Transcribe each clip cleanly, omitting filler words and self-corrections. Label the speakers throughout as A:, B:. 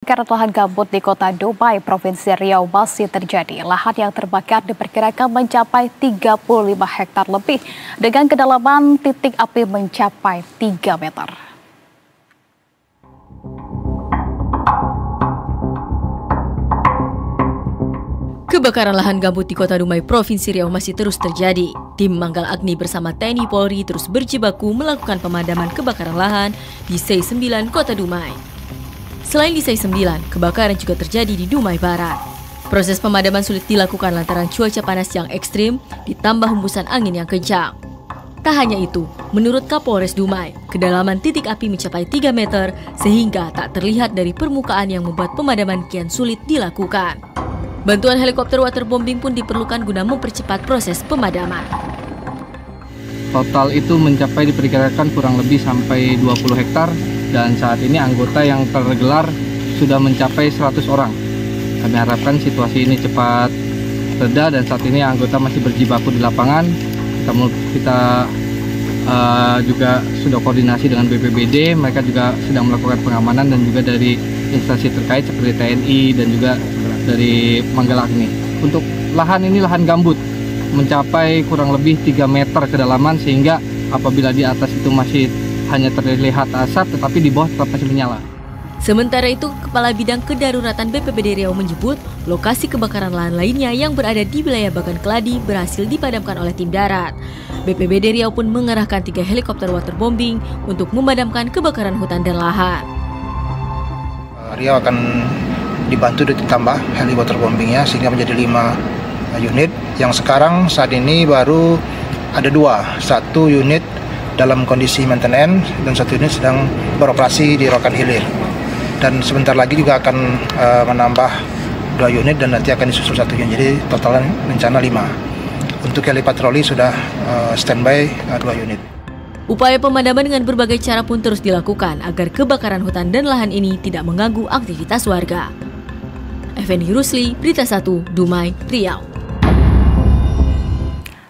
A: Kebakaran lahan gambut di kota Dumai, Provinsi Riau masih terjadi. Lahan yang terbakar diperkirakan mencapai 35 hektar lebih dengan kedalaman titik api mencapai 3 meter.
B: Kebakaran lahan gambut di kota Dumai, Provinsi Riau masih terus terjadi. Tim Manggal Agni bersama TNI Polri terus berjibaku melakukan pemadaman kebakaran lahan di SEI 9 kota Dumai. Selain di SEI 9, kebakaran juga terjadi di Dumai Barat. Proses pemadaman sulit dilakukan lantaran cuaca panas yang ekstrim ditambah hembusan angin yang kencang. Tak hanya itu, menurut Kapolres Dumai, kedalaman titik api mencapai 3 meter sehingga tak terlihat dari permukaan yang membuat pemadaman kian sulit dilakukan. Bantuan helikopter waterbombing pun diperlukan guna mempercepat proses pemadaman.
C: Total itu mencapai diperkirakan kurang lebih sampai 20 hektar dan saat ini anggota yang tergelar sudah mencapai 100 orang. Kami harapkan situasi ini cepat reda dan saat ini anggota masih berjibaku di lapangan. Kita juga sudah koordinasi dengan BPBD, mereka juga sedang melakukan pengamanan dan juga dari instansi terkait seperti TNI dan juga dari Manggal Agni. Untuk lahan ini lahan gambut mencapai kurang lebih 3 meter kedalaman sehingga apabila di atas itu masih hanya terlihat asap tetapi di bawah tetap masih menyala.
B: Sementara itu, Kepala Bidang Kedaruratan BPBD Riau menyebut lokasi kebakaran lahan lainnya yang berada di wilayah Bagan Keladi berhasil dipadamkan oleh tim darat. BPBD Riau pun mengerahkan 3 helikopter waterbombing untuk memadamkan kebakaran hutan dan lahan.
D: Riau akan dibantu ditambah heli waterbombingnya sehingga menjadi 5 unit. Yang sekarang saat ini baru ada 2, 1 unit dalam kondisi maintenance dan 1 unit sedang beroperasi di Rokan Hilir. Dan sebentar lagi juga akan menambah 2 unit dan nanti akan disusul 1 unit. Jadi totalnya rencana 5. Untuk heli patroli sudah standby 2 unit.
B: Upaya pemadaman dengan berbagai cara pun terus dilakukan agar kebakaran hutan dan lahan ini tidak mengganggu aktivitas warga. Effendi Rusli, Berita 1, Dumai, Riau.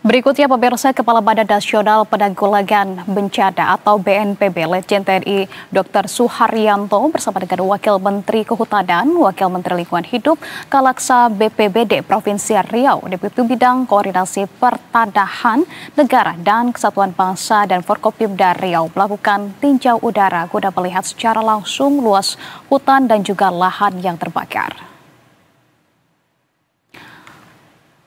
A: Berikutnya, pemirsa, Kepala Badan Nasional Penanggulangan Bencana atau BNPB Letjen TNI Dr. Suharyanto bersama dengan Wakil Menteri Kehutanan, Wakil Menteri Lingkungan Hidup, Kalaksa BPBD Provinsi Riau, Deputi Bidang Koordinasi Pertanahan Negara dan Kesatuan Bangsa dan Forkopimda Riau melakukan tinjau udara guna melihat secara langsung luas hutan dan juga lahan yang terbakar.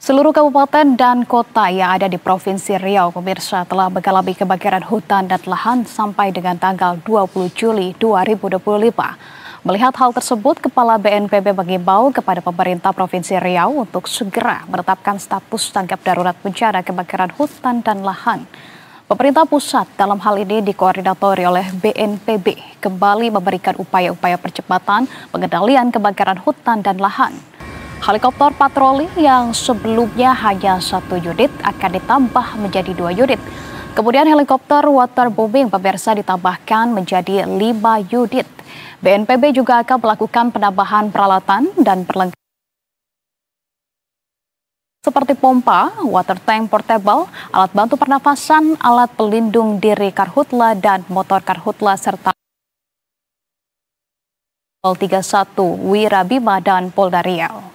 A: Seluruh kabupaten dan kota yang ada di Provinsi Riau, pemirsa, telah mengalami kebakaran hutan dan lahan sampai dengan tanggal 20 Juli 2025. Melihat hal tersebut, Kepala BNPB mengimbau kepada pemerintah Provinsi Riau untuk segera menetapkan status tanggap darurat bencana kebakaran hutan dan lahan. Pemerintah pusat dalam hal ini dikoordinatori oleh BNPB kembali memberikan upaya-upaya percepatan pengendalian kebakaran hutan dan lahan. Helikopter patroli yang sebelumnya hanya 1 unit akan ditambah menjadi 2 unit. Kemudian helikopter waterbombing, pemirsa, ditambahkan menjadi 5 unit. BNPB juga akan melakukan penambahan peralatan dan perlengkapan seperti pompa, water tank portable, alat bantu pernafasan, alat pelindung diri karhutla dan motor karhutla serta 31 Wirabima dan Polda Riau.